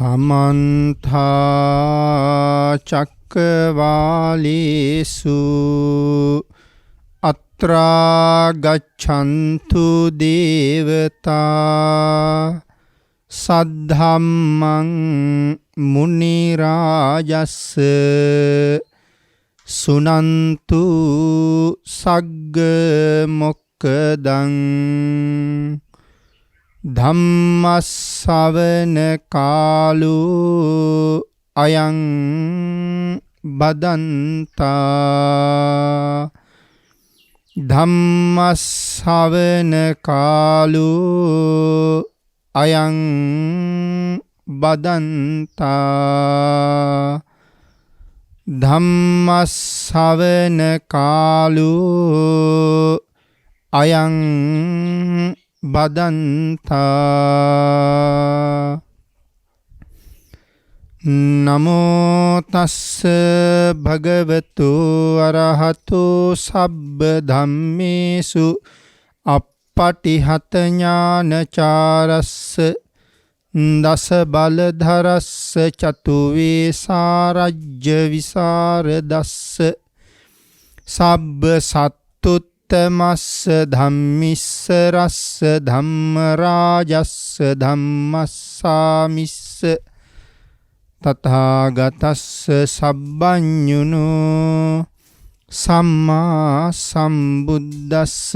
සමන්තා චක්කවාලේසු අත්‍රා ගච්ඡන්තු දේවතා සද්ධම්මං මුනි රාජස්ස සුනන්තු සග්ග මොක්ඛදං ධම්මස්සවන කාලෝ අයං බදන්තා ධම්මස්සවන කාලෝ අයං බදන්තා ධම්මස්සවන කාලෝ අයං බදන්තා නමෝ තස්ස භගවතු අරහතු සබ්බ ධම්මේසු අප්පටිහත ඥානචාරස්ස දස බලධරස්ස චතු වේසාරජ්‍ය විසරදස්ස සබ්බ සත්තුත් තමස්ස ධම්මිස්ස රස්ස ධම්ම රාජස්ස ධම්මස්සාමිස්ස තථාගතස්ස සබ්බඤුනෝ සම්මා සම්බුද්දස්ස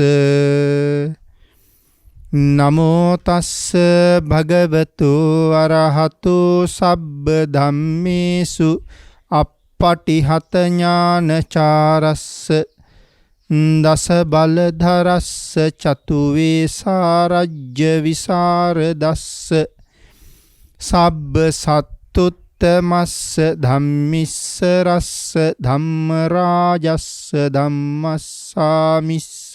නමෝ තස්ස භගවතු අරහතු සබ්බ ධම්මේසු අප්පටිහත ඥානචාරස්ස දස බලධරස්ස චතු වේසාරජ්‍ය විසරදස්ස සබ්බ සත්තුත්තමස්ස ධම්මිස්ස රස්ස ධම්ම රාජස්ස ධම්මස්සාමිස්ස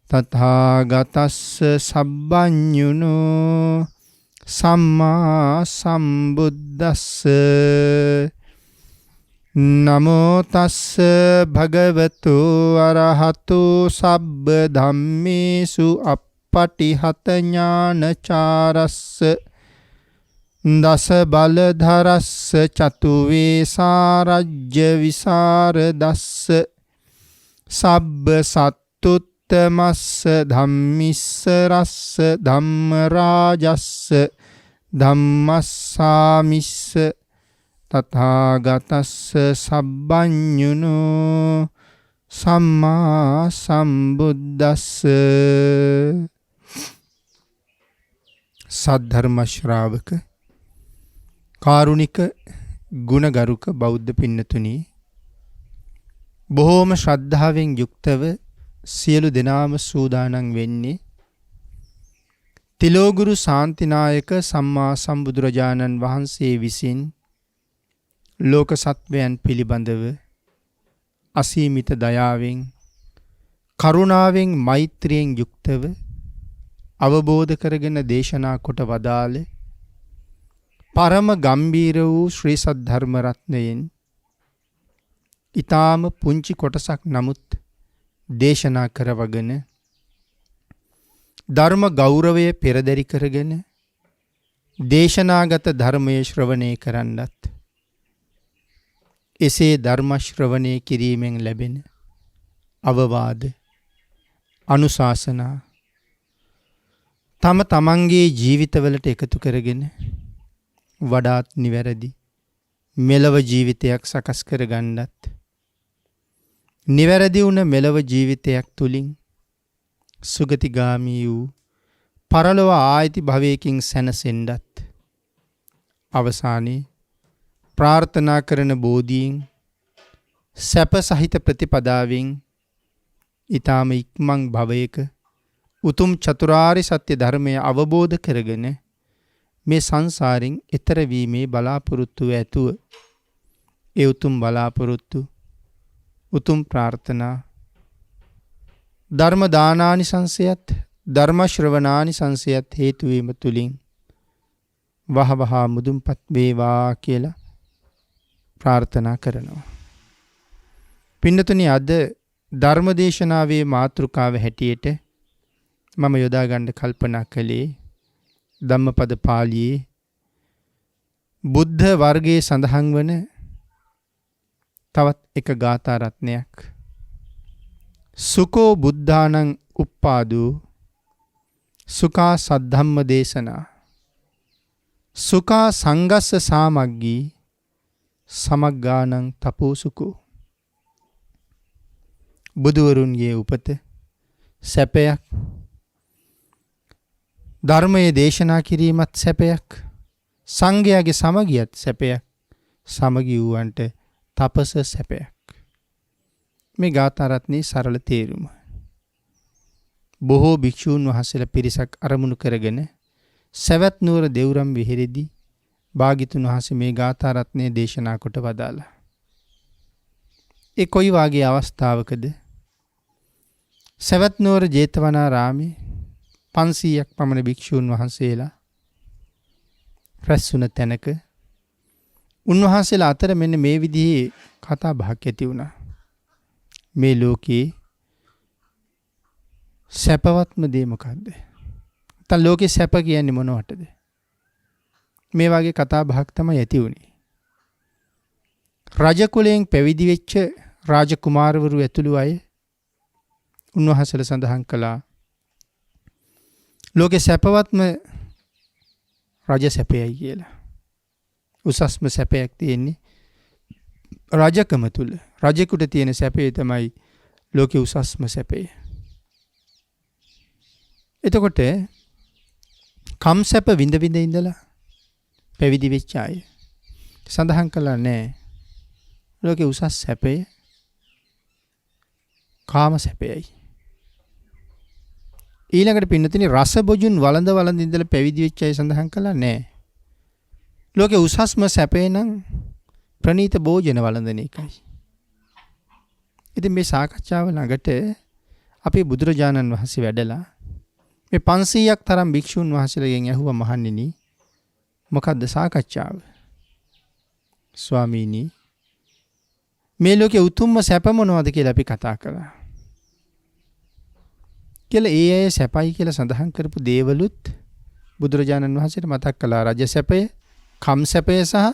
තථාගතස්ස සබ්බඤුනෝ සම්මා සම්බුද්දස්ස නමෝ තස්ස භගවතු අරහතු සබ්බ ධම්මේසු අප්පටිහත ඥානචාරස්ස දස බලධරස්ස චතු වේසාරජ්‍ය විසරදස්ස සබ්බ සත්තුත්තමස්ස ධම්මිස්ස රස්ස ධම්ම රාජස්ස ධම්මස්සාමිස්ස තථාගතස්ස සබ්බඤුනෝ සම්මා සම්බුද්දස්ස සද්ධර්ම ශ්‍රාවක කාරුණික ගුණගරුක බෞද්ධ පින්නතුනි බොහෝම ශ්‍රද්ධාවෙන් යුක්තව සියලු දෙනාම සූදානම් වෙන්නේ තිලෝගුරු ශාන්තිනායක සම්මා සම්බුදුරජාණන් වහන්සේ විසින් ලෝක සත්වයන් පිළිබඳව අසීමිත දයාවෙන් කරුණාවෙන් මෛත්‍රියෙන් යුක්තව අවබෝධ කරගෙන දේශනා කොට වදාළ පරම ගම්බීර වූ ශ්‍රී සද්ධර්ම රත්නයෙන් ඊටාම පුංචි කොටසක් නමුත් දේශනා කරවගෙන ධර්ම ගෞරවය පෙරදරි කරගෙන දේශනාගත ධර්මයේ ශ්‍රවණය කරන්නත් එසේ ධර්ම ශ්‍රවණය කිරීමෙන් ලැබෙන අවවාද අනුශාසනා තම තමන්ගේ ජීවිතවලට එකතු කරගෙන වඩාත් නිවැරදි මෙලව ජීවිතයක් සකස් කරගන්නත් නිවැරදි වුණ මෙලව ජීවිතයක් තුලින් සුගතිගාමී වූ පරලොව ආයිති භවයකින් සැනසෙන්නත් අවසානයේ ප්‍රාර්ථනා කරන බෝධීන් සැප සහිත ප්‍රතිපදාවෙන් ඊ타ම ඉක්මන් භවයක උතුම් චතුරාර්ය සත්‍ය ධර්මය අවබෝධ කරගෙන මේ සංසාරෙන් එතර වීමේ බලාපොරොත්තු ඇතුව ඒ උතුම් බලාපොරොත්තු උතුම් ප්‍රාර්ථනා ධර්ම දානානිසංසයත් ධර්ම ශ්‍රවණානිසංසයත් හේතු වීම තුලින් වහවහ මුදුන්පත් වේවා කියලා ප්‍රාර්ථනා කරනවා. පින්නතුනි අද ධර්මදේශනාවේ මාතෘකාව හැටියට මම යොදා ගන්න කල්පනා කළේ ධම්මපද පාළියේ බුද්ධ වර්ගයේ සඳහන් වන තවත් එක ගාථා රත්නයක්. සුකෝ බුද්ධානං උප්පාදු සුඛා සද්ධම්ම දේශනා සුඛා සංගස්ස සාමග්ගී සමග්ගානං තපෝසුකෝ. බුදුවරුන්ගේ උපත සැපයක්, ධර්මයේ දේශනා කිරීමත් සැපයක්, සංඝයාගේ සමගියත් සැපයක්, සමගි වූවන්ට තපස සැපයක්. මේ ගාථා රත්නයේ සරල තේරුම. බොහෝ භික්ෂූන් වහන්සේලා පිරිසක් අරමුණු කරගෙන සවැත් නුවර දෙව්රම් විහෙරෙදී භාග්‍යතුන් වහන්සේ මේ ගාථා රත්නයේ දේශනා කොට වදාළා. ඒ කොයි වාගේ අවස්ථාවකද? සවැත් නුවර ජේතවනාරාමේ 500ක් පමණ භික්ෂූන් වහන්සේලා රැස් වුණ තැනක උන්වහන්සේලා අතර මෙන්න මේ විදිහේ කතා බහක් ඇති වුණා. මේ ලෝකේ සැපවත්ම දේ මොකද්ද? නැත්නම් ලෝකේ සැප කියන්නේ මොනවටද? මේ වගේ කතා බහක් තමයි ඇති වුණේ. රජ කුලයෙන් පැවිදි වෙච්ච රාජකුමාරවරු ඇතුළු අය උන්වහන්සේලා සඳහන් කළා ලෝකේ සැපවත්ම රජ සැපයයි කියලා. උසස්ම සැපයක් තියෙන්නේ රජකම තුල. රජෙකුට තියෙන සැපේ තමයි ලෝකේ උසස්ම සැපේ. එතකොට කම් සැප විඳ විඳ ඉඳලා පැවිදි වෙච්ච අය සඳහන් කළා නෑ ලෝකේ උසස් සැපේ කාම සැපයයි. ඊළඟට පින්නතිනි රස බොජුන් වළඳ වළඳ ඉඳලා පැවිදි වෙච්ච අය සඳහන් කළා නෑ ලෝකේ උසස්ම සැපේ නම් ප්‍රණීත භෝජන වළඳන එකයි. ඉතින් මේ සාකච්ඡාව ළඟට අපේ බුදුරජාණන් වහන්සේ වැඩලා මේ 500ක් තරම් භික්ෂුන් වහන්සේලාගෙන් ඇහුවා මහණෙනි මොකද්ද සාකච්ඡාව? ස්වාමීනි මේ ලෝකේ උතුම්ම සැප මොනවද කියලා අපි කතා කළා. කියලා ඒ අය සැපයි කියලා සඳහන් කරපු දේවලුත් බුදුරජාණන් වහන්සේට මතක් කළා. රජ සැපය, කම් සැපය සහ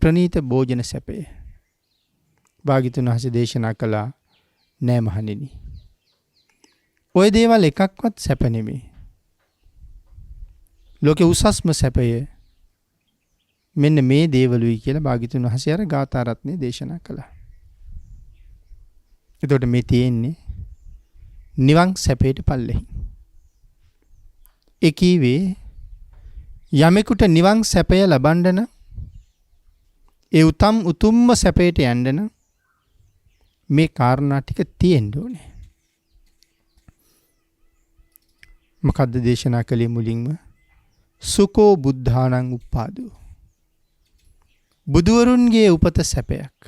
ප්‍රණීත භෝජන සැපය. භාග්‍යතුන් වහන්සේ දේශනා කළා නෑ මහණෙනි. ওই දේවල් එකක්වත් සැප නෙමෙයි. ලෝකේ උසස්ම සැපය මෙන්න මේ දේවලුයි කියලා භාග්‍යතුන් වහන්සේ අර ගාථා රත්නේ දේශනා කළා. එතකොට මේ තියෙන්නේ නිවන් සැපයට පල්ලෙහි. ඒ කීවේ යමෙකුට නිවන් සැපය ලබන්න නම් ඒ උතුම්ම සැපයට යන්න නම් මේ කාරණා ටික තියෙන්න ඕනේ. මොකද්ද දේශනා කළේ මුලින්ම? සුකෝ බුද්ධානං උප්පාදෝ. බුදුවරුන්ගේ උපත සැපයක්.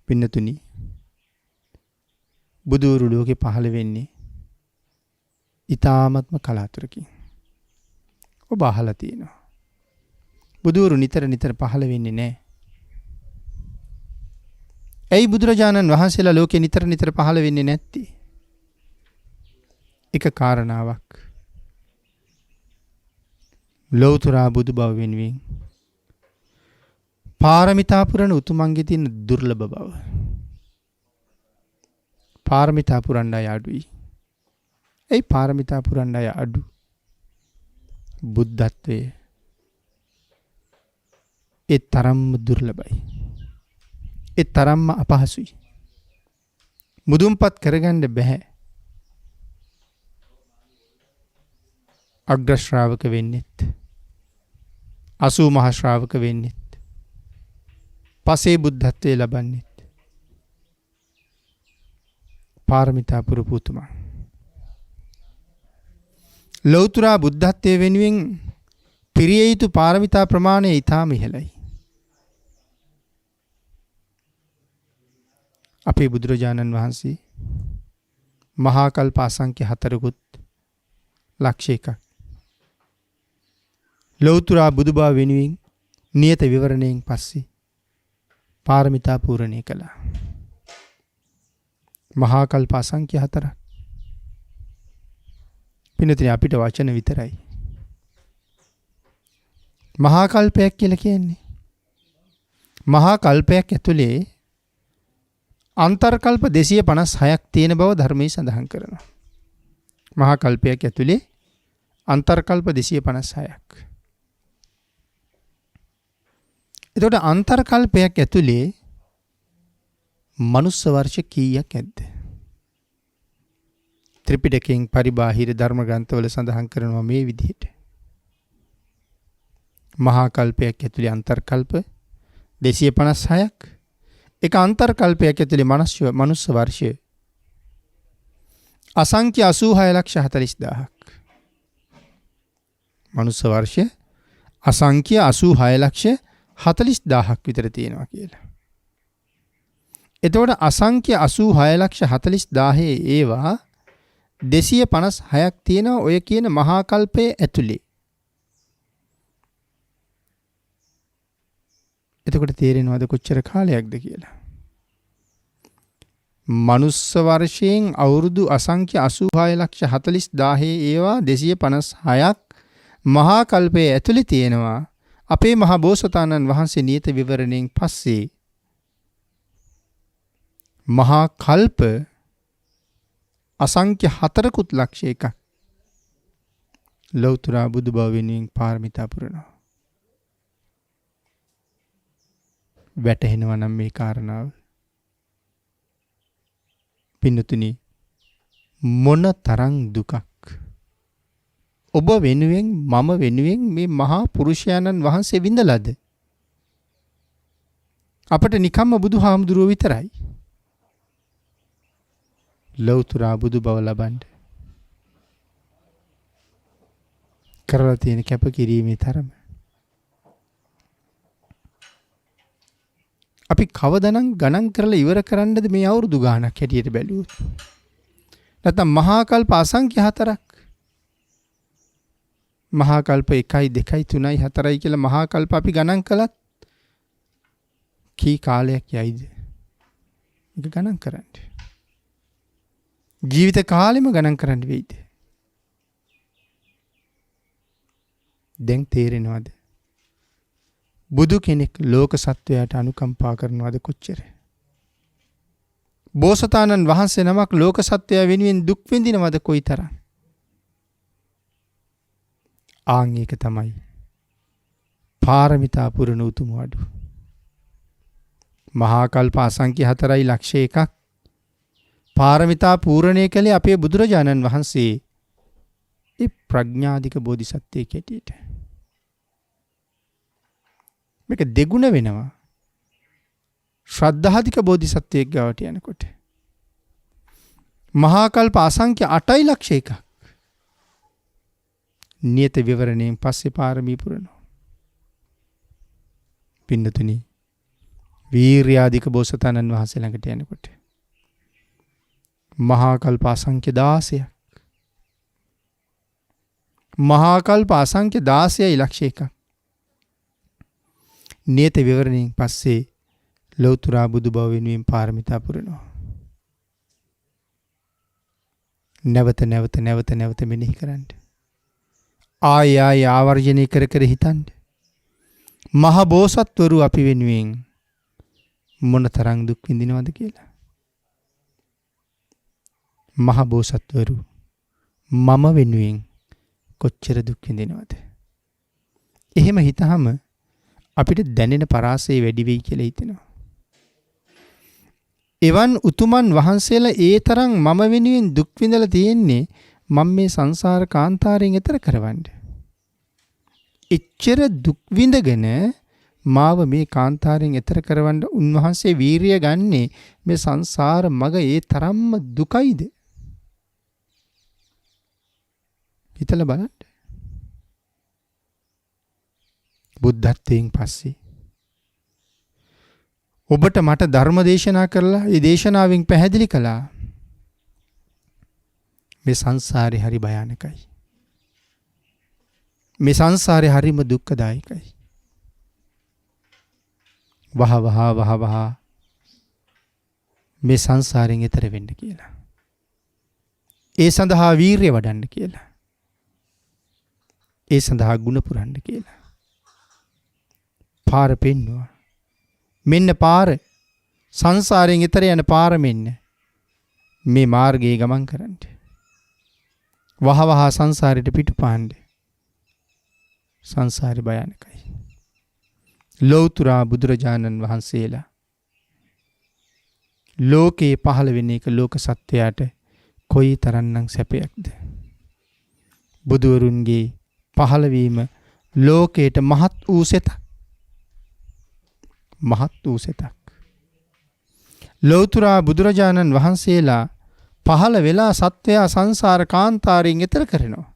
පින්නතුනි බුදුවරු ලෝකේ පහළ වෙන්නේ ඊ타ත්ම කලාතුරකින්. ඔබ අහලා තියෙනවා. බුදුවරු නිතර පහළ වෙන්නේ නැහැ. ඇයි බුදුරජාණන් වහන්සේලා ලෝකේ නිතර පහළ වෙන්නේ නැත්තේ? එක කාරණාවක්. ලෞතර බුදු බව වෙනුවෙන් පාරමිතා පුරන උතුමන්ගේ තියෙන දුර්ලභ බව. පාරමිතා පුරන්න අය අඩුයි. ඒ පාරමිතා පුරන්න අය අඩු. බුද්ධත්වයේ ඒ තරම්ම දුර්ලභයි. ඒ තරම්ම අපහසුයි. මුදුන්පත් කරගන්න බෑ. අග්‍ර ශ්‍රාවක වෙන්නෙත් 80 මහා ශ්‍රාවක වෙන්නෙත් පසේ බුද්ධත්වයේ ලබන්නෙත් පාරමිතා පුරපු උතුමන්. ලෞතර බුද්ධත්වයේ වෙනුවෙන් පිරිය යුතු පාරමිතා ප්‍රමාණය ඊටාම ඉහළයි. අපේ බුදුරජාණන් වහන්සේ මහා කල්ප අසංඛ්‍ය 4කුත් ලක්ෂ 1ක් ලෞතර බුදුබව වෙනුවෙන් නියත විවරණයෙන් පස්සේ පාරමිතා පූර්ණේ කළා. මහා කල්ප අසංඛ්‍ය 4ක්. පින්නතිනේ අපිට වචන විතරයි. මහා කල්පයක් කියලා කියන්නේ. මහා කල්පයක් ඇතුලේ අන්තර්කල්ප 256ක් තියෙන බව ධර්මයේ සඳහන් කරනවා. මහා කල්පයක් ඇතුලේ අන්තර්කල්ප 256ක්. එතකොට අන්තර්කල්පයක් ඇතුලේ මනුස්ස වර්ෂ කීයක් ඇද්ද? ත්‍රිපිටකයෙන් පරිබාහිර ධර්ම ග්‍රන්ථවල සඳහන් කරනවා මේ විදිහට. මහා කල්පයක් ඇතුලේ අන්තර්කල්ප 256ක්. එක අන්තර්කල්පයක් ඇතුලේ මනුස්ස වර්ෂය අසංඛ්‍ය 86,40,000ක්. මනුස්ස වර්ෂය අසංඛ්‍ය 86,40,000ක් විතර තියෙනවා කියලා. එතකොට අසංඛ්‍ය 86,40,000 ඒවා 256ක් තියෙනවා ඔය කියන මහා කල්පයේ ඇතුලේ. එතකොට තේරෙනවද කොච්චර කාලයක්ද කියලා? මනුස්ස වර්ෂයෙන් අවුරුදු අසංඛ්‍ය 86,40,000 ඒවා 256ක් මහා කල්පයේ ඇතුලේ තියෙනවා. අපේ මහා බෝසතාණන් වහන්සේ නියත විවරණයෙන් පස්සේ මහා කල්ප අසංඛ්‍ය 4කුත් ලක්ෂ එකක් ලෞතර බුදු බව වෙනුවෙන් පාරමිතා පුරනවා. වැටහෙනවා නම් මේ කාරණාව. පින්නතුනි මොන තරම් දුකක් ඔබ වෙනුවෙන් මම වෙනුවෙන් මේ මහා පුරුෂයාණන් වහන්සේ විඳලාද? අපට නිකම්ම බුදුහාමුදුරුව විතරයි ලෞතර බුදු බව ලබන්න කරලා තියෙන කැපකිරීමේ තරම. අපි කවදනම් ගණන් කරලා ඉවර කරන්නද මේ අවුරුදු ගාණක් හැටියට බැලුවොත්? නැත්නම් මහා කල්ප අසංඛ්‍ය 4ක්. මහා කල්ප 1යි 2යි 3යි 4යි කියලා මහා කල්ප අපි ගණන් කළත් කී කාලයක් යයිද? ඒක ගණන් කරන්න. ජීවිත කාලෙම ගණන් කරන්න වෙයිද? දැන් තේරෙනවද? බුදු කෙනෙක් ලෝක සත්වයාට අනුකම්පා කරනවද කොච්චර? බෝසතාණන් වහන්සේ නමක් ලෝක සත්වයා වෙනුවෙන් දුක් විඳිනවද කොයිතරම්? ආන් ඒක තමයි පාරමිතා පුරණ උතුම් වඩු. මහා කල්ප අසංඛ්‍ය 4යි ලක්ෂ එකක් පාරමිතා පූර්ණය කළේ අපේ බුදුරජාණන් වහන්සේ ඒ ප්‍රඥාධික බෝධිසත්වයෙක් හැටියට. මේක දෙගුණ වෙනවා ශ්‍රද්ධාධික බෝධිසත්වයෙක් ගාවට යනකොට. මහා කල්ප අසංඛ්‍ය 8යි ලක්ෂ එකක් නියත විවරණයෙන් පස්සේ පාරමී පුරනවා. පින්නතුනි වීර්යාධික බෝසතාණන් වහන්සේ ළඟට යනකොට මහා කල්ප අසංඛ්‍ය 16ක්. මහා කල්ප අසංඛ්‍ය 16යි ලක්ෂ එකක් නියත විවරණයෙන් පස්සේ ලෞතර බුදු බව වෙනුවෙන් පාරමිතා පුරනවා. නැවත මෙනෙහි කරන්න. ආය ආවර්ජනය කර හිතන්න. මහ බෝසත්වරු අපි වෙනුවෙන් මොන තරම් දුක් විඳිනවද කියලා. මහ බෝසත්වරු මම වෙනුවෙන් කොච්චර දුක් විඳිනවද? එහෙම හිතහම අපිට දැනෙන පරාසය වැඩි වෙයි කියලා හිතෙනවා. එවන් උතුමන් වහන්සේලා ඒ තරම් මම වෙනුවෙන් දුක් විඳලා තියෙන්නේ මම මේ සංසාර කාන්තාරයෙන් එතර කරවන්න. එච්චර දුක් විඳගෙන මාව මේ කාන්තාරයෙන් එතර කරවන්න උන්වහන්සේ වීරිය ගන්නේ මේ සංසාර මග ඒ තරම්ම දුකයිද? හිතලා බලන්න. බුද්ධත්වයෙන් පස්සේ ඔබට මට ධර්ම දේශනා කරලා ඒ දේශනාවෙන් පැහැදිලි කළා මේ සංසාරේ හරි භයානකයි. මේ සංසාරේ හරිම දුක්ඛදායකයි. වහ මේ සංසාරයෙන් එතර වෙන්න කියලා. ඒ සඳහා වීරිය වඩන්න කියලා. ඒ සඳහා ගුණ පුරන්න කියලා. පාර පෙන්නවා. මෙන්න පාර සංසාරයෙන් ඈතර යන පාර මෙන්න. මේ මාර්ගයේ ගමන් කරන්න. වහවහ සංසාරයට පිටුපාන්න. සංසාරේ භයානකයි. ලෞතුරා බුදුරජාණන් වහන්සේලා ලෝකේ පහළ වෙන එක ලෝක සත්වයාට කොයි තරම්නම් සැපයක්ද? බුදුවරුන්ගේ පහළවීම ලෝකයට මහත් වූ සෙතක්. මහත් වූ සෙතක්. ලෞතුරා බුදුරජාණන් වහන්සේලා පහළ වෙලා සත්වයා සංසාර කාන්තාරයෙන් එතර කරනවා.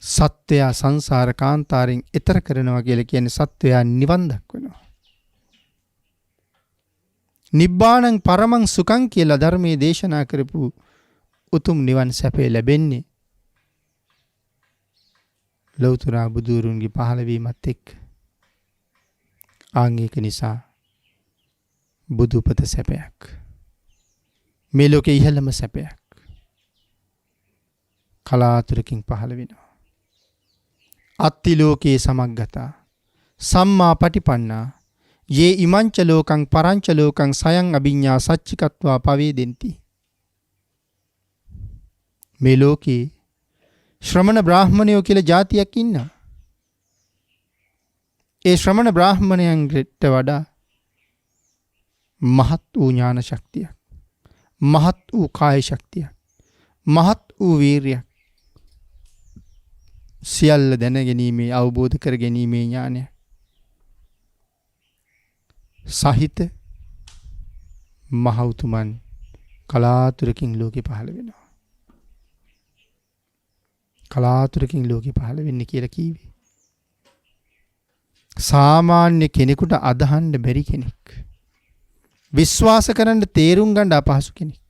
සත්වයා සංසාර කාන්තාරයෙන් එතර කරනවා කියලා කියන්නේ සත්වයා නිවන් දක්වනවා. නිබ්බාණං පරමං සුඛං කියලා ධර්මයේ දේශනා කරපු උතුම් නිවන් සැපේ ලැබෙන්නේ ලෞතුරා බුදුරුන්ගේ පහළවීමත් එක්ක. ආංගික නිසා බුදුපත සැපයක්. මේ ලෝකේ ඉහළම සැපයක්. කලාතුරකින් පහළ වෙනවා. අත්ති ලෝකේ සමග්ගතා සම්මා පටිපන්නා යේ ඉමංච ලෝකං පරංච ලෝකං සයං අභිඤ්ඤා සච්චිකත්වා පවේදෙන්ති. මේ ලෝකේ ශ්‍රමණ බ්‍රාහ්මණයෝ කියලා જાතියක් ඉන්නවා. ඒ ශ්‍රමණ බ්‍රාහ්මණයන්ට වඩා මහත් වූ ඥාන ශක්තියක්, මහත් වූ කාය ශක්තියක්, මහත් වූ වීරියක්, සියල්ල දැනගැනීමේ අවබෝධ කර ගැනීමේ ඥානය සහිත මහෞතුමන් කලාතුරකින් ලෝකෙ පහළ වෙනවා. කලාතුරකින් ලෝකෙ පහළ වෙන්නේ කියලා කීවේ. සාමාන්‍ය කෙනෙකුට අදහන්න බැරි කෙනෙක්. විශ්වාස කරන්න තේරුම් ගන්න අපහසු කෙනෙක්.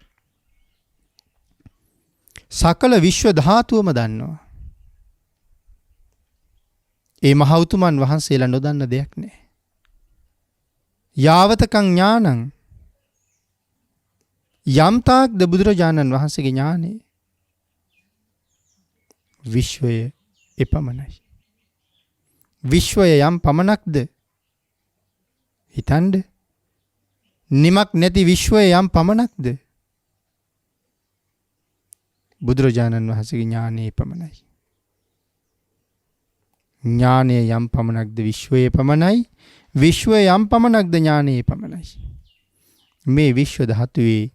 සකල විශ්ව ධාතුවම දන්නවා. ඒ මහෞතුමන් වහන්සේලා නොදන්න දෙයක් නෑ. යාවතකං ඥානං යම්තාක්ද බුදුරජාණන් වහන්සේගේ ඥානෙ විශ්වය එපමණයි. විශ්වය යම් පමණක්ද හිතන්ඩ. නිමක් නැති විශ්වය යම් පමණක්ද බුදුරජාණන් වහන්සේගේ ඥානෙ එපමණයි. ඥානය යම් පමණක්ද විශ්වය පමණයි. විශ්වය යම් පමණක්ද ඥානය පමණයි. මේ විශ්ව ධාතුවේ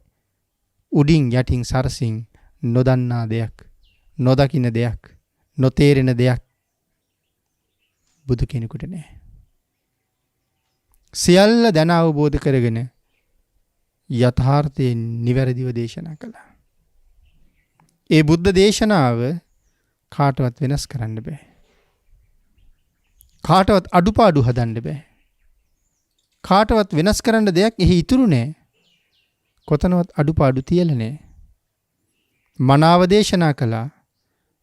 උඩින් යටින් සරසින් නොදන්නා දෙයක්, නොදකින දෙයක්, නොතේරෙන දෙයක් බුදු කෙනෙකුට නෑ. සියල්ල දැන අවබෝධ කරගෙන යථාර්ථයෙන් නිවැරදිව දේශනා කළා. ඒ බුද්ධ දේශනාව කාටවත් වෙනස් කරන්න බෑ. කාටවත් අඩුපාඩු හදන්න බෑ. කාටවත් වෙනස් කරන්න දෙයක් එහි ඉතුරු නෑ. කොතනවත් අඩුපාඩු තියලා නෑ. මනාව දේශනා කළා,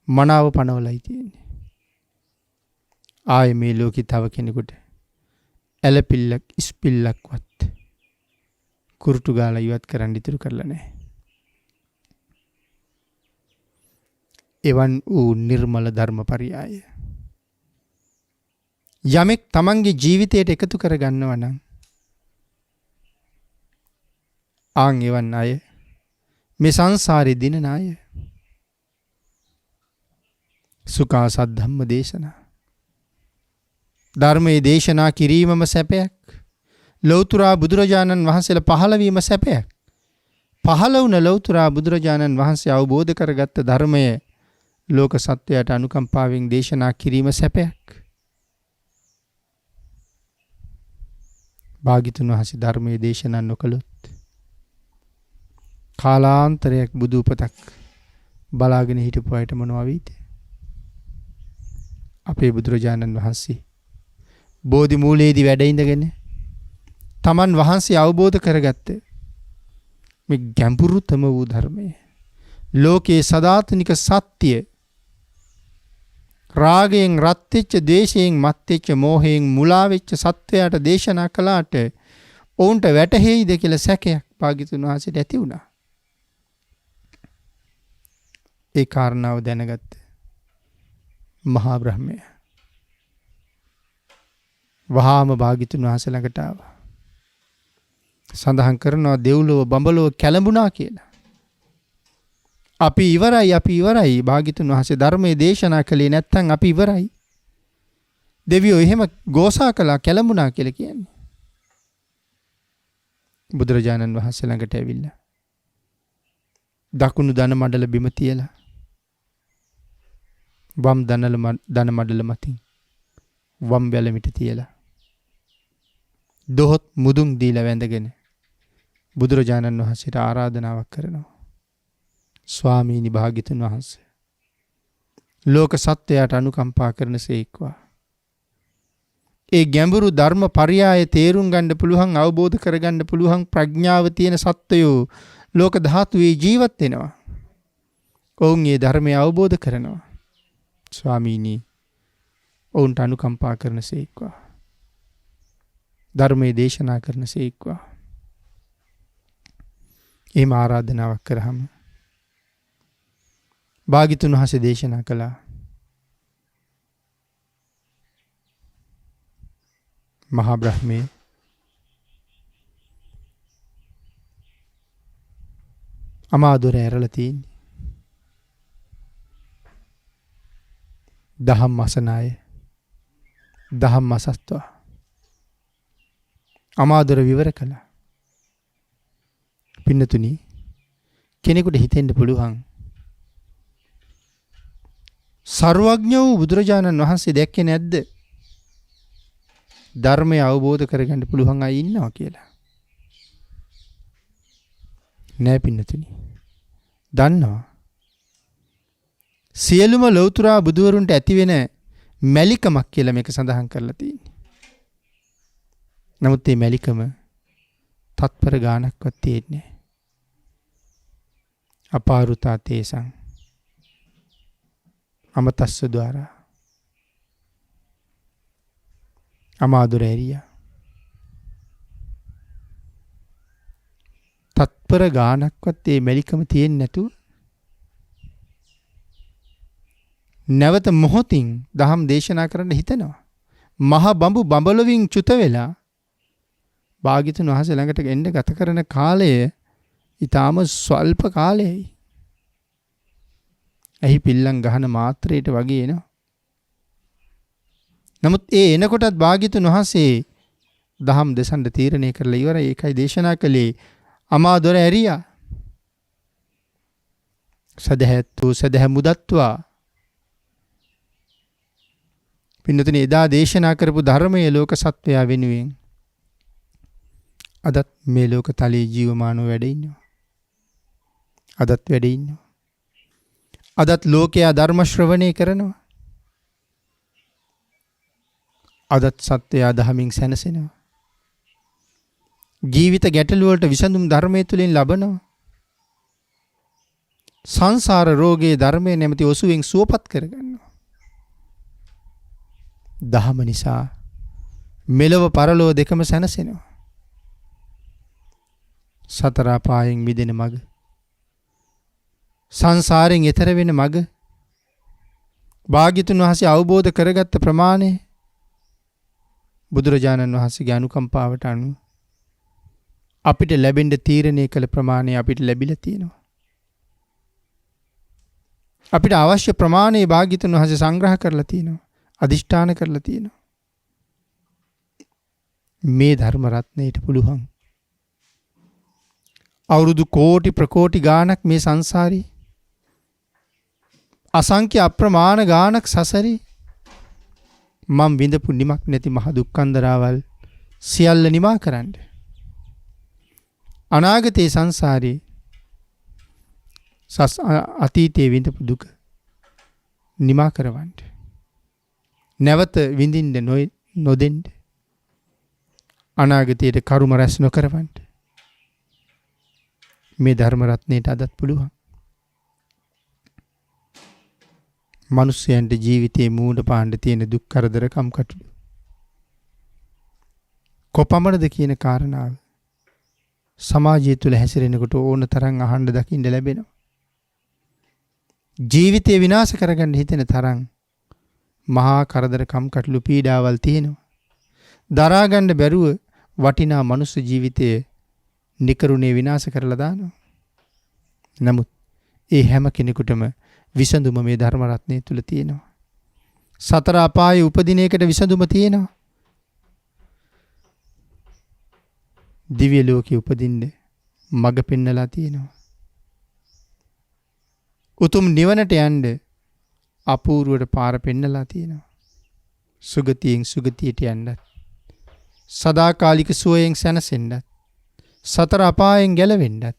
මනාව පනවලයි තියෙන්නේ. ආයේ මේ ලෝකේ තව කෙනෙකුට ඇලපිල්ලක් ඉස්පිල්ලක්වත් කුරුටු ගාලා ඉවත් කරන්න ඉතුරු කරලා නෑ. එවන් වූ නිර්මල ධර්මපරියාය යමෙක් තමන්ගේ ජීවිතයට එකතු කරගන්නවා නම් ආන් එවන් අය මේ සංසාරේ දිනන අය. සුඛා සද්ධම්ම දේශනා ධර්මයේ දේශනා කිරීමම සැපයක්. ලෞතුරා බුදුරජාණන් වහන්සේලා පහළවීම සැපයක්. පහළ වුණ ලෞතුරා බුදුරජාණන් වහන්සේ අවබෝධ කරගත්ත ධර්මය ලෝක සත්වයාට අනුකම්පාවෙන් දේශනා කිරීම සැපයක්. භාග්‍යතුන් වහන්සේ ධර්මයේ දේශනා නොකළොත් කාලාන්තරයක් බුදු උපතක් බලාගෙන හිටපු අයට මොනවා වෙයිද? අපේ බුදුරජාණන් වහන්සේ බෝධි මූලයේදී වැඩ ඉඳගෙන තමන් වහන්සේ අවබෝධ කරගත්ත මේ ගැඹුරුතම වූ ධර්මය, ලෝකේ සදාතනික සත්‍ය, රාගයෙන් රත් වෙච්ච, ද්වේෂයෙන් මත් වෙච්ච, මෝහයෙන් මුලා වෙච්ච සත්වයාට දේශනා කළාට ඔවුන්ට වැටහෙයිද කියලා සැකයක් භාග්‍යතුන් වහන්සේට ඇති වුණා. ඒ කාරණාව දැනගත්ත මහා බ්‍රහ්මයා වහාම භාග්‍යතුන් වහන්සේ ළඟට ආවා. සඳහන් කරනවා දෙව්ලොව බඹලොව කැළඹුණා කියලා. අපි ඉවරයි භාග්‍යතුන් වහන්සේ ධර්මයේ දේශනා කළේ නැත්නම් අපි ඉවරයි. දෙවියෝ එහෙම ගෝසා කළා කැළඹුණා කියලා කියන්නේ. බුදුරජාණන් වහන්සේ ළඟට ඇවිල්ලා දකුණු දන මඩල බිම තියලා වම් දන මඩල මතින් වම් බැලමිට තියලා දොහොත් මුදුන් දීලා වැඳගෙන බුදුරජාණන් වහන්සේට ආරාධනාවක් කරනවා. ස්වාමීනි භාග්‍යතුන් වහන්සේ ලෝක සත්වයාට අනුකම්පා කරනසේක්වා. ඒ ගැඹුරු ධර්ම පරයය තේරුම් ගන්න පුළුවන් අවබෝධ කරගන්න පුළුවන් ප්‍රඥාව තියෙන සත්වයෝ ලෝක ධාතුවේ ජීවත් වෙනවා. ඔවුන් මේ ධර්මය අවබෝධ කරනවා. ස්වාමීනි ඔවුන්ට අනුකම්පා කරනසේක්වා. ධර්මයේ දේශනා කරනසේක්වා. එහෙම ආරාධනාවක් කරාම භාග්‍යතුන් වහන්සේ දේශනා කළා. මහා බ්‍රහ්මයේ අමාදොර ඇරලා තියෙන්නේ. දහම් අසනාය දහම් අසස්තවා අමාදොර විවර කළා. පින්නතුනි කෙනෙකුට හිතෙන්න පුළුවන් සර්වඥ වූ බුදුරජාණන් වහන්සේ දැක්කේ නැද්ද? ධර්මය අවබෝධ කරගන්න පුළුවන් අය ඉන්නවා කියලා. නෑ පින්නතුනි. දන්නවා. සියලුම ලෞතුරා බුදුවරුන්ට ඇති වෙන මැලිකමක් කියලා මේක සඳහන් කරලා තියෙන්නේ. නමුත් මේ මැලිකම තත්පර ගානක්වත් තියෙන්නේ නෑ. අපාරුතා තේසං අමතස්ස ద్వාරා අමාදුර ඇරියා. තත්පර ගානක්වත් මේ මැලිකම තියෙන්නේ නැතුව නැවත මොහොතින් දහම් දේශනා කරන්න හිතනවා. මහ බඹු බඹලොවින් චුත වෙලා භාග්‍යතුන් වහන්සේ ළඟට එන්න ගත කරන කාලය ඊටාම ස්වල්ප කාලයයි. එහි පිල්ලම් ගහන මාත්‍රයට වගේ එනවා. නමුත් ඒ එනකොටත් භාග්‍යතුන් වහන්සේ දහම් දෙසන්න තීරණය කරලා ඉවරයි. ඒකයි දේශනා කළේ අමාදොර ඇරියා. සදහැත්තු සදහැ මුදත්වා. පින්නතුනි එදා දේශනා කරපු ධර්මයේ ලෝක සත්වයා වෙනුවෙන් අදත් මේ ලෝක තලයේ ජීවමානව වැඩ ඉන්නවා. අදත් වැඩ ඉන්නවා. අදත් ලෝකයා ධර්ම ශ්‍රවණය කරනවා. අදත් සත්‍යය දහමින් සැනසෙනවා. ජීවිත ගැටලු වලට විසඳුම් ධර්මයේ තුලින් ලබනවා. සංසාර රෝගයේ ධර්මයේ නැමැති ඔසුවෙන් සුවපත් කරගන්නවා. දහම නිසා මෙලව පරලොව දෙකම සැනසෙනවා. සතර අපායෙන් මිදෙන මඟ, සංසාරයෙන් එතර වෙන මඟ භාග්‍යතුන් වහන්සේ අවබෝධ කරගත්ත ප්‍රමාණය බුදුරජාණන් වහන්සේගේ අනුකම්පාවට අනුව අපිට ලැබෙන්න තීරණය කළ ප්‍රමාණය අපිට ලැබිලා තියෙනවා. අපිට අවශ්‍ය ප්‍රමාණය භාග්‍යතුන් වහන්සේ සංග්‍රහ කරලා තියෙනවා. අදිෂ්ඨාන කරලා තියෙනවා. මේ ධර්ම රත්නයට පුළුවන් අවුරුදු කෝටි ප්‍රකෝටි ගාණක් මේ සංසාරේ අසංඛ්‍ය අප්‍රමාණ ගාණක් සසරේ මම විඳපු නිමක් නැති මහ දුක්ඛන්දරාවල් සියල්ල නිමා කරන්න. අනාගතයේ සංසාරේ අතීතයේ විඳපු දුක නිමා කරවන්න. නැවත විඳින්න නොදෙන්න. අනාගතයට කරුම රැස් නොකරවන්න. මේ ධර්ම රත්නයට අදත් පුළුවන්. මිනිස්යන්ට ජීවිතේ මූණ පාන්න තියෙන දුක් කරදර කම්කටොළු කොපමණද කියන කාරණාව සමාජය තුළ හැසිරෙනකොට ඕන තරම් අහන්න දකින්න ලැබෙනවා. ජීවිතේ විනාශ කරගන්න හිතෙන තරම් මහා කරදර කම්කටොළු පීඩාවල් තියෙනවා. දරා ගන්න බැරුව වටිනා මනුස්ස ජීවිතය නිකරුණේ විනාශ කරලා දානවා. නමුත් ඒ හැම කෙනෙකුටම විසඳුම මේ ධර්ම රත්නය තුල තියෙනවා. සතර අපායේ උපදින එකට විසඳුම තියෙනවා. දිව්‍ය ලෝකෙ උපදින්න මඟ පෙන්නලා තියෙනවා. උතුම් නිවනට යන්න අපූර්වට පාර පෙන්නලා තියෙනවා. සුගතියෙන් සුගතියට යන්නත්, සදාකාලික සුවයෙන් සැනසෙන්නත්, සතර අපායෙන් ගැලවෙන්නත්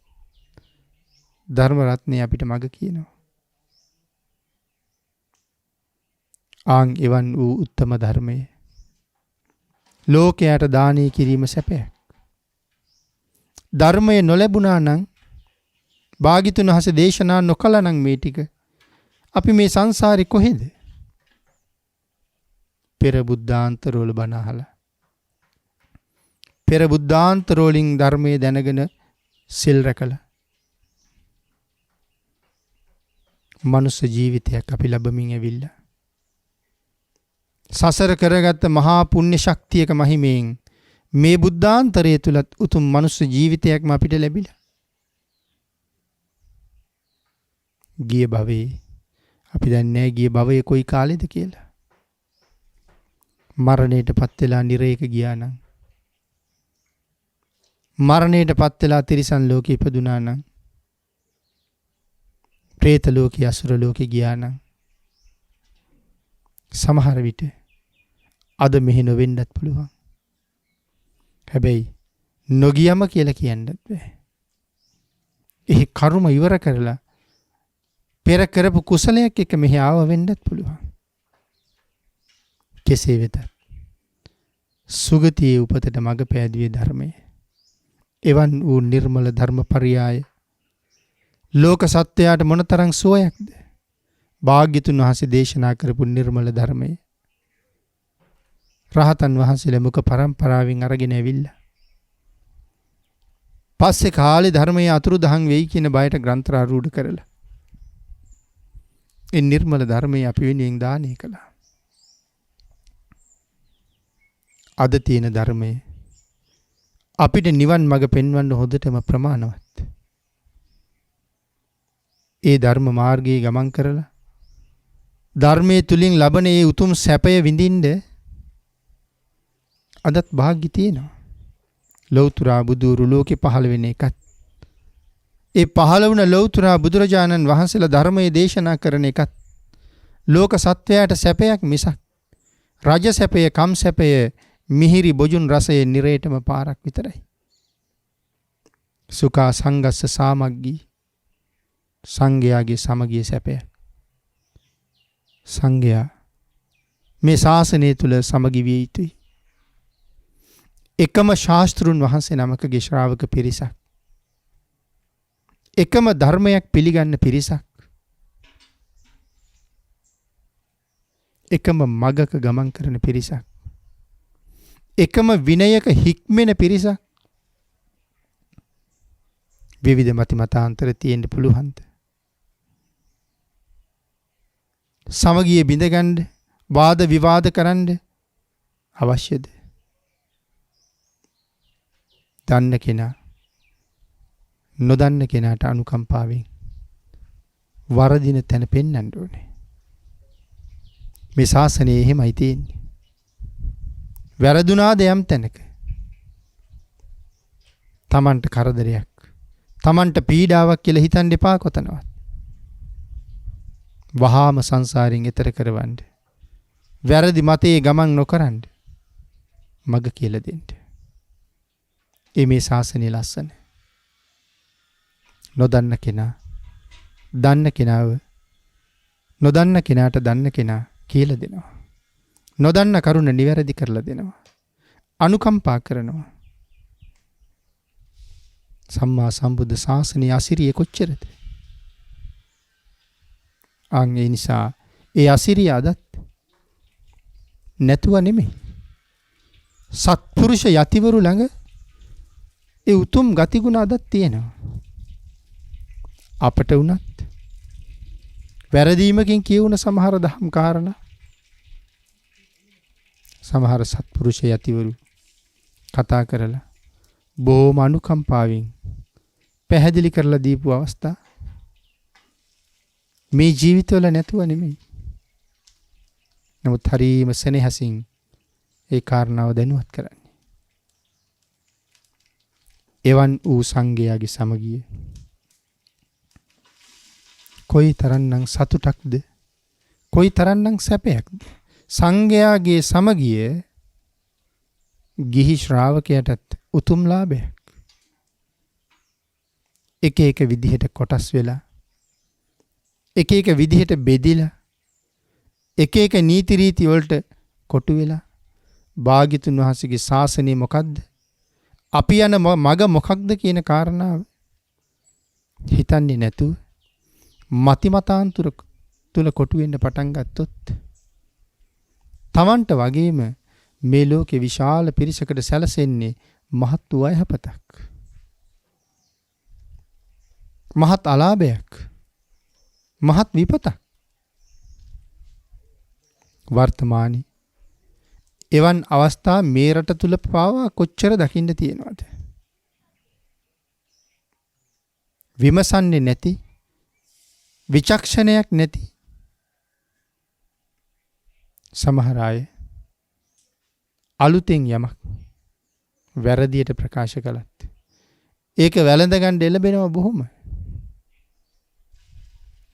ධර්ම රත්නය අපිට මඟ කියනවා. ආන් එවන් වූ උත්තම ධර්මය ලෝකයට දානය කිරීම සැපයක්. ධර්මය නොලැබුණා නම්, භාග්‍යතුන් වහන්සේ දේශනා නොකළා නම් මේ ටික අපි මේ සංසාරේ කොහෙද? පෙර බුද්ධාන්තරවල බණ අහලා, පෙර බුද්ධාන්තරවලින් ධර්මයේ දැනගෙන සිල් රැකලා මනුස්ස ජීවිතයක් අපි ලැබමින් ඇවිල්ලා සසර කරගත්ත මහා පුණ්‍ය ශක්තියක මහිමයෙන් මේ බුද්ධාන්තරය තුලත් උතුම් මනුස්ස ජීවිතයක්ම අපිට ලැබිලා. ගිය භවයේ අපි දන්නේ නැහැ ගිය භවයේ කොයි කාලෙද කියලා. මරණයටපත් වෙලා නිරේක ගියා නම්, මරණයටපත් වෙලා තිරිසන් ලෝකෙ ඉපදුනා නම්, പ്രേත ලෝකේ අසුර ලෝකෙ ගියා නම්, සමහර විට අද මෙහෙ නොවෙන්නත් පුළුවන්. හැබැයි නොගියම කියලා කියන්නත් බෑ. ඒ කර්ම ඉවර කරලා පෙර කරපු කුසලයක් එක මෙහි ආව වෙන්නත් පුළුවන්. කෙසේ වෙතත් සුගතියේ උපතට මඟ පෑදුවේ ධර්මය. එවන් වූ නිර්මල ධර්මපරියාය ලෝක සත්‍යයට මොනතරම් සුවයක්ද? භාග්‍යතුන් වහන්සේ දේශනා කරපු නිර්මල ධර්මය රහතන් වහන්සේලා මුක පරම්පරාවෙන් අරගෙන ඇවිල්ලා පස්සේ කාලේ ධර්මයේ අතුරුදහන් වෙයි කියන බයට ග්‍රන්ථ ආරූඪ කරලා ඒ නිර්මල ධර්මයේ අපි වෙනුවෙන් දානය කළා. අද තියෙන ධර්මයේ අපිට නිවන් මඟ පෙන්වන්න හොඳටම ප්‍රමාණවත්. ඒ ධර්ම මාර්ගයේ ගමන් කරලා ධර්මයේ තුලින් ලබන ඒ උතුම් සැපය විඳින්න අදත් වාග්ය තියෙනවා. ලෞතුරා බුදුරු ලෝකේ පහළ වෙන එකත්, ඒ පහළ වුණ ලෞතුරා බුදුරජාණන් වහන්සේලා ධර්මයේ දේශනා කරන එකත් ලෝක සත්වයාට සැපයක් මිසක් රජ සැපය, කම් සැපය, මිහිරි බොජුන් රසයේ නිරේටම පාරක් විතරයි. සුඛා සංගස්ස සාමග්ගී, සංඝයාගේ සමගිය සැපය. සංඝයා මේ ශාසනය තුල සමගි විය යුතුයි. එකම ශාස්ත්‍රුන් වහන්සේ නමකගේ ශ්‍රාවක පිරිසක්, එකම ධර්මයක් පිළිගන්න පිරිසක්, එකම මගක ගමන් කරන පිරිසක්, එකම විනයක හික්මෙන පිරිසක් විවිධ මති මතාන්තර තියෙන්න පුළුවන්ද? සමගිය බිඳගන්න, වාද විවාද කරන්න අවශ්‍යද? දන්න කෙනා නොදන්න කෙනාට අනුකම්පාවෙන් වරදින තැන පෙන්වන්න ඕනේ. මේ ශාසනයේ එහෙමයි තියෙන්නේ. වැරදුනාද යම් තැනක තමන්ට කරදරයක්, තමන්ට පීඩාවක් කියලා හිතන්න එපා කොතනවත්. වහාම සංසාරයෙන් එතර කරවන්න, වැරදි මතයේ ගමන් නොකරන්න මග කියලා දෙන්න. මේ ශාසනයේ ලස්සන. නොදන්න කෙනා දන්න කෙනාව, නොදන්න කෙනාට දන්න කෙනා කියලා දෙනවා. නොදන්න කරුණ නිවැරදි කරලා දෙනවා. අනුකම්පා කරනවා. සම්මා සම්බුද්ධ ශාසනයේ අසිරිය කොච්චරද? ඒ නිසා ඒ අසිරිය අදත් නැතුව නෙමෙයි. සත්පුරුෂ යතිවරු ළඟ ඒ උතුම් ගතිගුණ අදත් තියෙනවා. අපට උනත් වැරදීමකින් කියවුන සමහර දහම් කාරණා සමහර සත්පුරුෂ යතිවරු කතා කරලා බොහොම අනුකම්පාවෙන් පැහැදිලි කරලා දීපු අවස්ථා මේ ජීවිතවල නැතුව නෙමෙයි. නමුත් හරීම සෙනෙහසින් ඒ කාරණාව දැනුවත් කරන්නේ. එවන් වූ සංඝයාගේ සමගිය කොයි තරම්නම් සතුටක්ද, කොයි තරම්නම් සැපයක්ද. සංඝයාගේ සමගිය ගිහි ශ්‍රාවකයටත් උතුම් ලාභයක්. එක එක විදිහට කොටස් වෙලා, එක එක විදිහට බෙදිලා, එක එක නීති රීති වලට කොටු වෙලා භාග්‍යතුන් වහන්සේගේ ශාසනය මොකද්ද, අපි යන මග මොකක්ද කියන කාරණාව හිතන්නේ නැතුව මතිමතාන්තර තුල කොටු වෙන්න පටන් ගත්තොත් තමන්ට වගේම මේ ලෝකේ විශාල පිරිසකට සැලසෙන්නේ මහත් වූ අයහපතක්, මහත් අලාභයක්, මහත් විපතක්. වර්තමානයේ එවන් අවස්ථා මේ රට තුල පාවා කොච්චර දකින්න තියෙනවද? විමසන්නේ නැති, විචක්ෂණයක් නැති සමහර අය අලුතෙන් යමක් වැරදියට ප්‍රකාශ කළත් ඒක වැළඳ ගන්න එළබෙනව බොහොම.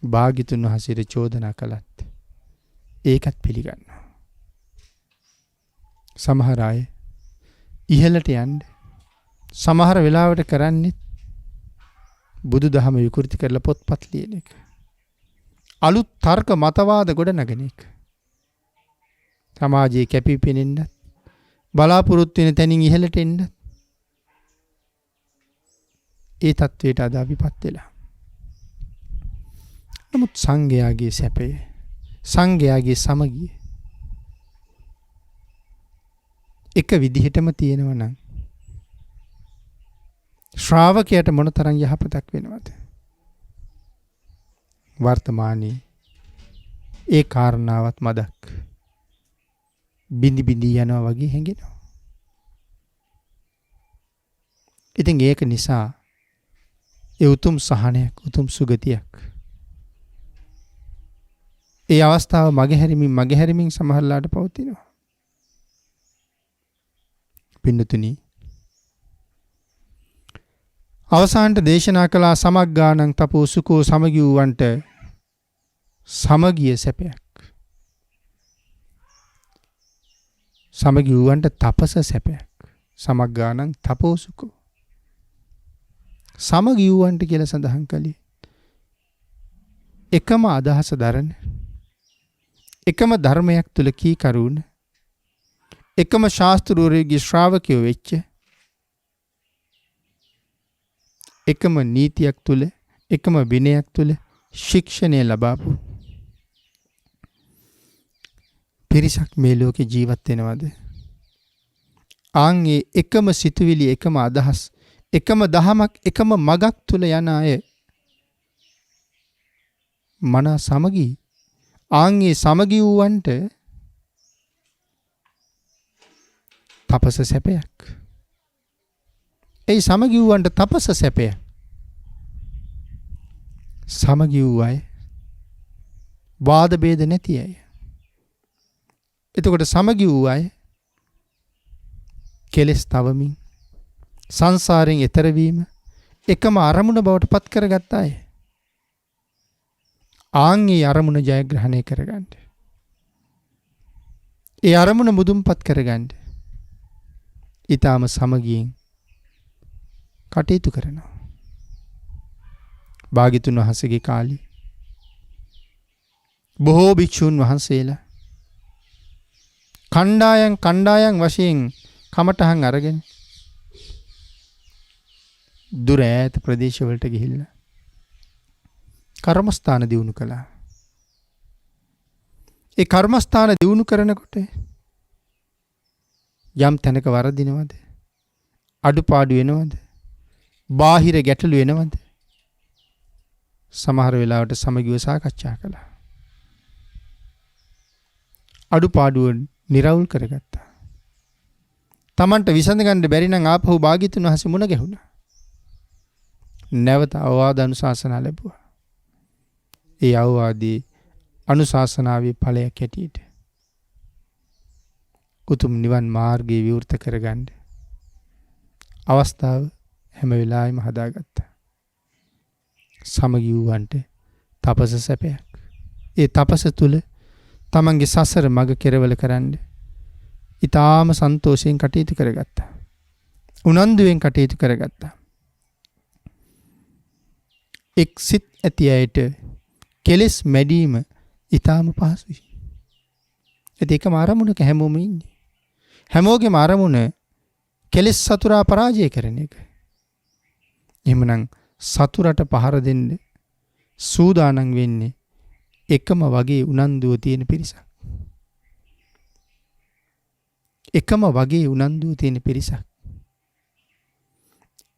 භාග්‍යතුන් වහන්සේට චෝදනා කළත් ඒකත් පිළිගන්නවා. සමහර අය ඉහළට යන්න සමහර වෙලාවට කරන්නේ බුදු දහම විකෘති කරලා පොත්පත් ලියන එක. අලුත් තර්ක මතවාද ගොඩ නගන එක. සමාජයේ කැපී පෙනෙන්නත්, බලාපොරොත්තු වෙන තැනින් ඉහළට එන්න ඒ තත්වයට අද අපිපත් වෙලා. නමුත් සංඝයාගේ සැපය, සංඝයාගේ සමගිය එක විදිහටම තියෙනවා නම් ශ්‍රාවකයාට මොනතරම් යහපතක් වෙනවද? වර්තමානයේ ඒ කාරණාවත් මදක් බිඳි බිඳි යනවා වගේ හැඟෙනවා. ඉතින් ඒක නිසා ඒ උතුම් සහනයක්, උතුම් සුගතියක් ඒ අවස්ථාව මගහැරමින් සමහරලාට පවතිනවා. පින්නතුනි, අවසානට දේශනා කළා සමග්ගානං තපෝ සුකෝ සමගි වූවන්ට සමගිය සැපයක්. සමගි වූවන්ට තපස සැපයක්. සමග්ගානං තපෝ සුකෝ. සමගි වූවන්ට කියලා සඳහන් කළේ එකම අදහස දරන, එකම ධර්මයක් තුල කීකරුණ, එකම ශාස්ත්‍රූරයේ ශ්‍රාවකයෝ වෙච්ච, එකම නීතියක් තුල, එකම විනයක් තුල ශික්ෂණය ලබාපු පිරිසක් මේ ලෝකේ ජීවත් වෙනවද? ආන්ගේ එකම සිතුවිලි, එකම අදහස්, එකම දහමක්, එකම මගක් තුල යන අය මන සමගි. ආන්ගේ සමගි වූවන්ට තපස සැපයක්. ඒ සමගි වූවන්ට තපස සැපයක්. සමගි වූ අය වාද ભેද නැති අය. එතකොට සමගි වූ අය කෙලෙස් තවමින් සංසාරයෙන් එතර වීම එකම අරමුණ බවට පත් කරගත්ත අය. ආන්ගේ අරමුණ ජයග්‍රහණය කරගන්න, ඒ අරමුණ මුදුන්පත් කරගන්න ඊටාම සමගියෙන් කටයුතු කරනවා. භාග්‍යතුන් වහන්සේගේ කාලේ බොහෝ භික්ෂුන් වහන්සේලා කණ්ඩායම් වශයෙන් කමටහන් අරගෙන දුර ඈත ප්‍රදේශවලට ගිහිල්ලා කර්මස්ථාන දියුණු කළා. ඒ කර්මස්ථාන දියුණු කරනකොට යම් තැනක වරදිනවද? අඩුපාඩු වෙනවද? බාහිර ගැටලු වෙනවද? සමහර වෙලාවට සමගිව සාකච්ඡා කළා. අඩුපාඩු निराවුල් කරගත්තා. Tamanට විසඳ ගන්න බැරි නම් ආපහු භාග්‍යතුන් වහන්සේ මුණ ගැහුණා. නැවත අවවාද අනුශාසනා ලැබුවා. ඒ අවවාදී අනුශාසනාවේ ඵලයක් හැටියට උතුම් නිවන් මාර්ගයේ විවෘත කරගන්න අවස්ථාව හැම වෙලාවෙම හදාගත්තා. සමගි වූවන්ට තපස සැපයක්. ඒ තපස තුල තමන්ගේ සසර මඟ කෙරවල කරන්න ඊටාම සන්තෝෂයෙන් කටයුතු කරගත්තා. උනන්දුවෙන් කටයුතු කරගත්තා. එක්සිට ඇති අයට කෙලෙස් මැඩීම ඊටාම පහසුයි. ඒකම ආරමුණක හැමෝම ඉන්නේ. හැමෝගේම ආරමුණ කෙලෙස් සතුරා පරාජය කරන එක. එහෙමනම් සතුරට පහර දෙන්න සූදානම් වෙන්නේ එකම වගේ උනන්දුව තියෙන පිරිසක්. එකම වගේ උනන්දුව තියෙන පිරිසක්.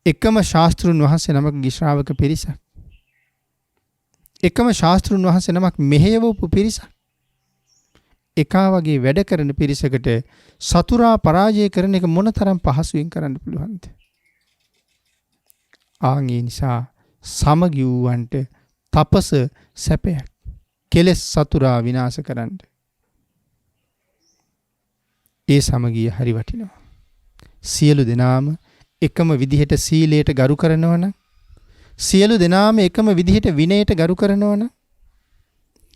එකම ශාස්ත්‍රුන් වහන්සේ නමකගේ ශ්‍රාවක පිරිසක්. එකම ශාස්ත්‍රුන් වහන්සේ නමක් මෙහෙයවපු පිරිසක්. එකා වගේ වැඩ කරන පිරිසකට සතුරා පරාජය කරන එක මොනතරම් පහසුවෙන් කරන්න පුළුවන්ද? ආන්ගේ නිසා සමගි වූවන්ට තපස සැපයක්. කෙලෙස් සතුරා විනාශ කරන්න. ඒ සමගිය හරි වටිනවා. සියලු දෙනාම එකම විදිහට සීලයට ගරු කරනවා නම්, සියලු දෙනාම එකම විදිහට විනයට ගරු කරනවා නම්,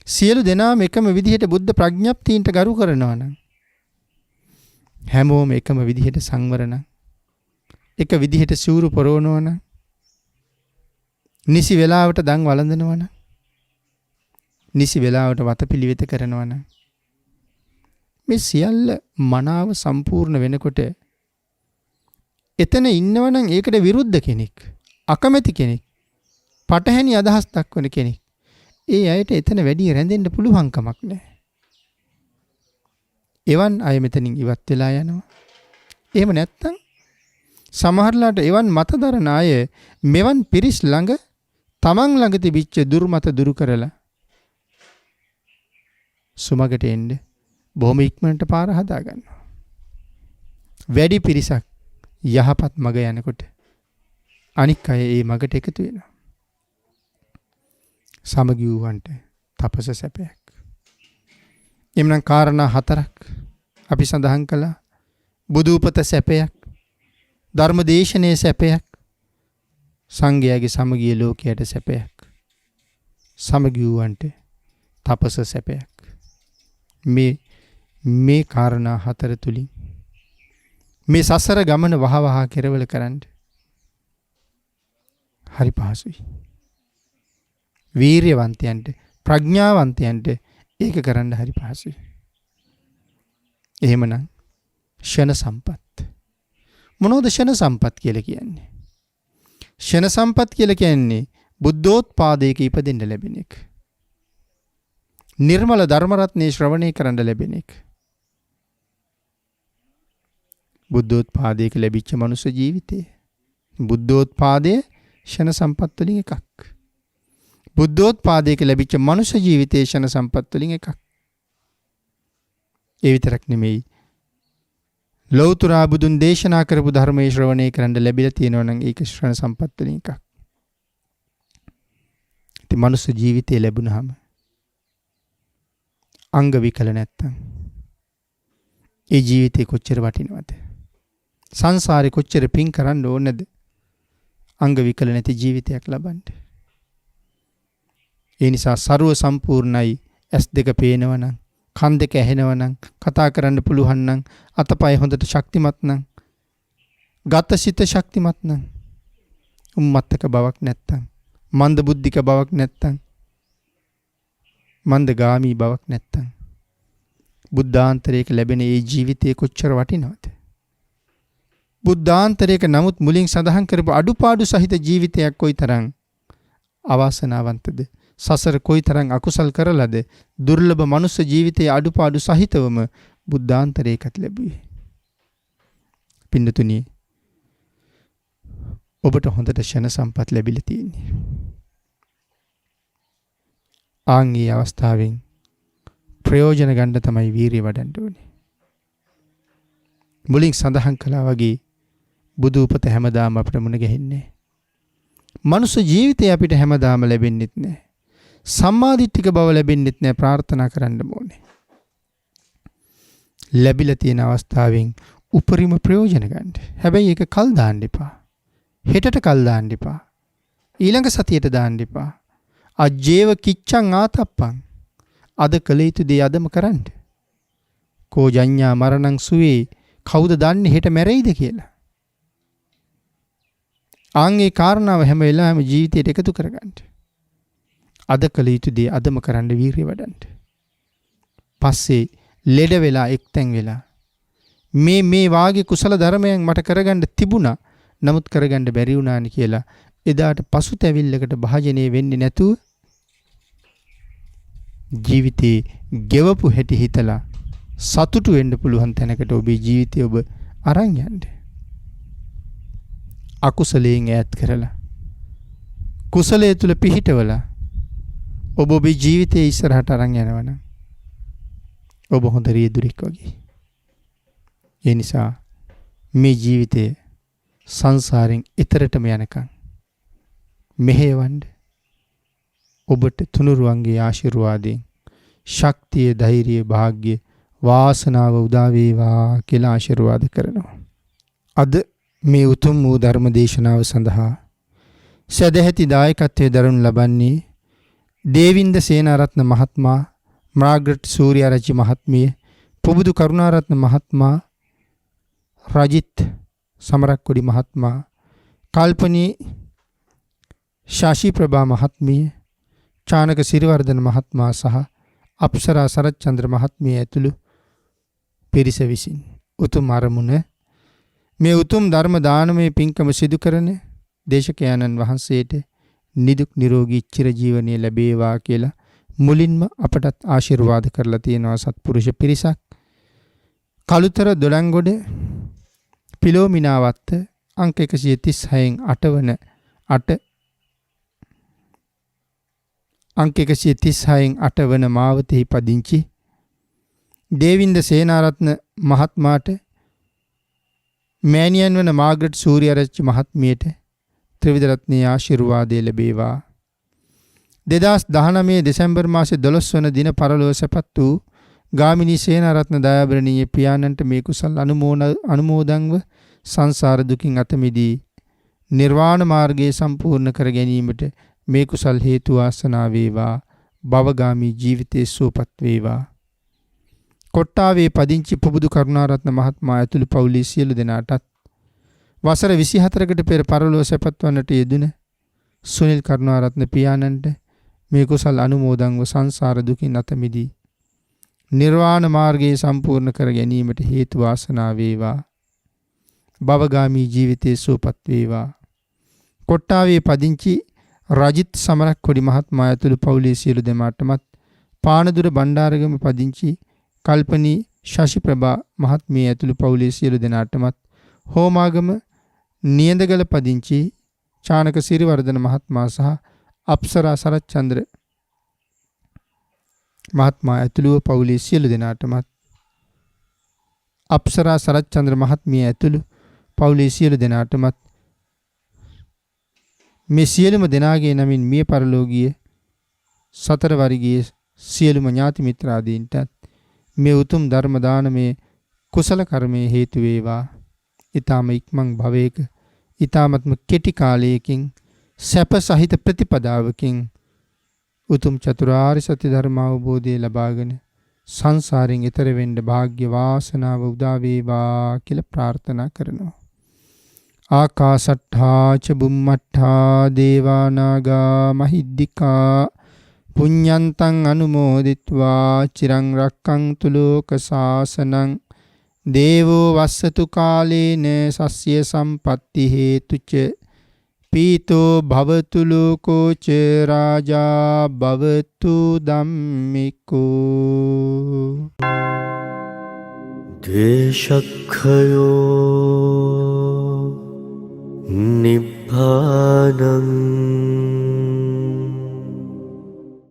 සියලු දෙනාම එකම විදිහට බුද්ධ ප්‍රඥප්තියින්ට ගරු කරනවා නම්, හැමෝම එකම විදිහට සංවර නම්, එක විදිහට සූරු පොරවනවා නම්, නිසි වෙලාවට දන් වළඳනවා නම්, නිසි වෙලාවට වතපිළිවෙත කරනවා නම්, මේ සියල්ල මනාව සම්පූර්ණ වෙනකොට එතන ඉන්නවනම් ඒකට විරුද්ධ කෙනෙක්, අකමැති කෙනෙක්, පටහැනි අදහස් දක්වන කෙනෙක්, ඒ අයට එතන වැඩි රැඳෙන්න පුළුවන් කමක් නැහැ. එවන් අය මෙතනින් ඉවත් වෙලා යනවා. එහෙම නැත්නම් සමහරලාට එවන් මතදරන අය මෙවන් පිරිස් ළඟ තමන් ළඟ තිබිච්ච දුර්මත දුරු කරලා සුමගට එන්න බොහොම ඉක්මනට පාර හදා ගන්නවා. වැඩි පිරිසක් යහපත් මග යනකොට අනික් අය ඒ මගට එකතු වෙනවා. සමගි වූවන්ට තපස සැපයක්. එම්නම් කාරණා හතරක් අපි සඳහන් කළා. බුදු උපත සැපයක්, ධර්ම දේශනයේ සැපයක්, සංඝයාගේ සමගිය ලෝකයට සැපයක්, සමගි වූවන්ට තපස සැපයක්. මේ කාරණා හතර තුලින් මේ සසර ගමන වහවහ කෙරවල කරන්න හරි පහසුයි. වීර්යවන්තයන්ට, ප්‍රඥාවන්තයන්ට ඒක කරන්න හරි පහසුයි. එහෙමනම් ෂණ සම්පත්. මොනවද ෂණ සම්පත් කියලා කියන්නේ? ෂණ සම්පත් කියලා කියන්නේ බුද්ධෝත්පාදයක ඉපදෙන්න ලැබෙන එක. නිර්මල ධර්ම රත්නේ ශ්‍රවණය කරන්න ලැබෙන එක. බුද්ධෝත්පාදයක ලැබිච්ච මනුෂ්‍ය ජීවිතය. බුද්ධෝත්පාදයේ ෂණ සම්පත් වලින් එකක්. බුද්ධෝත්පාදයක ලැබිච්ච මනුෂ්‍ය ජීවිතයේ ෂණ සම්පත් වලින් එකක්. ඒ විතරක් නෙමෙයි. ලෞතර බුදුන් දේශනා කරපු ධර්මයේ ශ්‍රවණය කරන්න ලැබිලා තියෙනවා නම් ඒක ශ්‍රවණ සම්පත් වලින් එකක්. ඉතින් මනුෂ්‍ය ජීවිතය ලැබුණාම අංග විකල නැත්තම් ඒ ජීවිතේ කොච්චර වටිනවද? සංසාරේ කොච්චර පින් කරන්න ඕනද අංග විකල නැති ජීවිතයක් ලබන්න? ඒ නිසා ਸਰව සම්පූර්ණයි. ඇස් දෙක පේනවනම්, කන් දෙක ඇහෙනවනම්, කතා කරන්න පුළුවන් නම්, අතපය හොඳට ශක්තිමත් නම්, ගත සිත ශක්තිමත් නම්, උම්මත්තක බවක් නැත්තම්, මන්ද බුද්ධික බවක් නැත්තම්, මන්දගාමී බවක් නැත්තම්, බුද්ධාන්තරයක ලැබෙන ඒ ජීවිතයේ කොච්චර වටිනවද? බුද්ධාන්තරයක නමුත් මුලින් සඳහන් කරපු අඩුපාඩු සහිත ජීවිතයක් කොයිතරම් අවාසනාවන්තද? සසර කොයිතරම් අකුසල් කරලාද දුර්ලභ මනුෂ්‍ය ජීවිතයේ අඩුපාඩු සහිතවම බුද්ධාන්තරයකට ලැබුවේ. පින්නතුනි, ඔබට හොඳට ෂණ සම්පත් ලැබිලා තියෙන්නේ. ආන්ගේ අවස්ථාවෙන් ප්‍රයෝජන ගන්න තමයි වීරිය වඩන්න ඕනේ. මුලින් සඳහන් කළා වගේ බුදු උපත හැමදාම අපිට මුණ ගැහෙන්නේ. මනුස්ස ජීවිතය අපිට හැමදාම ලැබෙන්නෙත් නැහැ. සම්මාදිට්ඨික බව ලැබෙන්නෙත් නැහැ. ප්‍රාර්ථනා කරන්න ඕනේ. ලැබිලා තියෙන අවස්ථාවෙන් උපරිම ප්‍රයෝජන ගන්න. හැබැයි ඒක කල් දාන්න එපා. හෙටට කල් දාන්න එපා. ඊළඟ සතියට දාන්න එපා. අජ්ජේව කිච්ඡං ආතප්පං. අද කළ යුතු දේ අදම කරන්න. කෝ ජඤ්ඤා මරණං සුවේ. කවුද දන්නේ හෙට මැරෙයිද කියලා? ආන්ගේ කාරණාව හැම වෙලාවෙම ජීවිතයට එකතු කරගන්න. අද කළ යුතු දේ අදම කරන්න වීරිය වඩන්න. පස්සේ ලෙඩ වෙලා එක්තැන් වෙලා මේ වාගේ කුසල ධර්මයන් මට කරගන්න තිබුණා. නමුත් කරගන්න බැරි වුණානි කියලා එදාට පසුතැවිල්ලකට භාජනය වෙන්නේ නැතුව ජීවිතේ ගෙවපු හැටි හිතලා සතුටු වෙන්න පුළුවන් තැනකට ඔබේ ජීවිතය ඔබ අරන් යන්න. අකුසලයෙන් ඈත් කරලා කුසලයේ තුල පිහිටවලා ඔබ ඔබේ ජීවිතයේ ඉස්සරහට අරන් යනවනම් ඔබ හොඳ රියදුරෙක් වගේ. ඒ නිසා මේ ජීවිතය සංසාරෙන් එතරටම යනකම් මෙහෙයවන්න ඔබට තුනුරුවන්ගේ ආශිර්වාදයෙන් ශක්තිය, ධෛර්යය, වාග්ය, වාසනාව උදා වේවා කියලා ආශිර්වාද කරනවා. අද මේ උතුම් වූ ධර්ම දේශනාව සඳහා සදැහැති දායකත්වයේ දරනු ලබන්නේ දේවින්ද සේනාරත්න මහත්මයා, මාග්‍රට් සූර්යාරච්චි මහත්මිය, පුබුදු කරුණාරත්න මහත්මයා, රජිත් සමරක්කොඩි මහත්මයා, කල්පනී ශාෂි ප්‍රභා මහත්මිය, චානක සිරිවර්ධන මහත්මයා සහ අප්සරා සරච්චන්ද්‍ර මහත්මිය ඇතුළු පිරිස විසින් උතුම් අරමුණ මේ උතුම් ධර්ම දානමය පින්කම සිදු කරන දේශකයන්න් වහන්සේට නිදුක් නිරෝගී චිරජීවනයේ ලැබේවා කියලා මුලින්ම අපටත් ආශිර්වාද කරලා තියෙනවා සත්පුරුෂ පිරිසක්. කළුතර දොඩංගොඩ පිලෝමිනාවත්ත අංක 136න් 8 වන 8 අංක 136න් 8 වන මාවතෙහි පදිංචි දේවින්ද සේනාරත්න මහත්මයාට, මෑණියන් වන මාග්‍රට් සූර්යාරච්චි මහත්මියට ත්‍රිවිධ රත්නයේ ආශිර්වාදය ලැබේවා. 2019 දෙසැම්බර් මාසේ 12 වන දින පරලොව සැපත් වූ ගාමිණී සේනාරත්න දයාබරණීය පියාණන්ට මේ කුසල් අනුමෝදන්ව සංසාර දුකින් අත මිදී නිර්වාණ මාර්ගයේ සම්පූර්ණ කර ගැනීමට මේ කුසල් හේතු වාසනා වේවා. භවගාමී ජීවිතයේ සුවපත් වේවා. කොට්ටාවේ පදිංචි පුබුදු කරුණාරත්න මහත්මයා ඇතුළු පවුලේ සියලු දෙනාටත් වසර 24කට පෙර පරලොව සැපත් වන්නට යෙදුන සුනිල් කරුණාරත්න පියාණන්ට මේ කුසල් අනුමෝදන්ව සංසාර දුකින් අත මිදී නිර්වාණ මාර්ගයේ සම්පූර්ණ කර ගැනීමට හේතු වාසනා වේවා. භවගාමී ජීවිතයේ සුවපත් වේවා. කොට්ටාවේ පදිංචි රජිත් සමරක්කොඩි මහත්මයා ඇතුළු පවුලේ සියලු දෙනාටමත්, පානදුර බණ්ඩාරගම පදිංචි කල්පනී ශෂි ප්‍රභා මහත්මිය ඇතුළු පවුලේ සියලු දෙනාටමත්, හෝමාගම නියඳගල පදිංචි චානක සිරිවර්ධන මහත්මයා සහ අප්සරා සරච්චන්ද්‍ර මහත්මයා ඇතුළු පවුලේ සියලු දෙනාටමත්, අප්සරා සරච්චන්ද්‍ර මහත්මිය ඇතුළු පවුලේ සියලු දෙනාටමත් මේ සියලුම දෙනාගේ නමින් මිය පරලෝකීය සතර වර්ගයේ සියලුම ඥාති මිත්‍රාදීන්ටත් මේ උතුම් ධර්ම දානමේ කුසල කර්මයේ හේතු වේවා. ඊ타ම ඉක්මන් භවයක ඊ타මත්ම කෙටි කාලයකින් සැප සහිත ප්‍රතිපදාවකින් උතුම් චතුරාර්ය සත්‍ය ධර්ම අවබෝධය ලබාගෙන සංසාරයෙන් එතර වෙන්න වාග්ය වාසනාව උදා වේවා කියලා ප්‍රාර්ථනා කරනවා. ආකාසට්ඨා ච බුම්මට්ඨා දේවා නාග මහිද්దికා පුඤ්ඤන්තං අනුමෝදිත්වා චිරං රක්ඛන්තු ලෝක සාසනං දේවෝ වස්සතු කාලේන සස්ය සම්පatti හේතුච පීතෝ භවතු ලෝකෝ ච රාජා භවතු ධම්මිකෝ. ද්වේෂක්ඛයෝ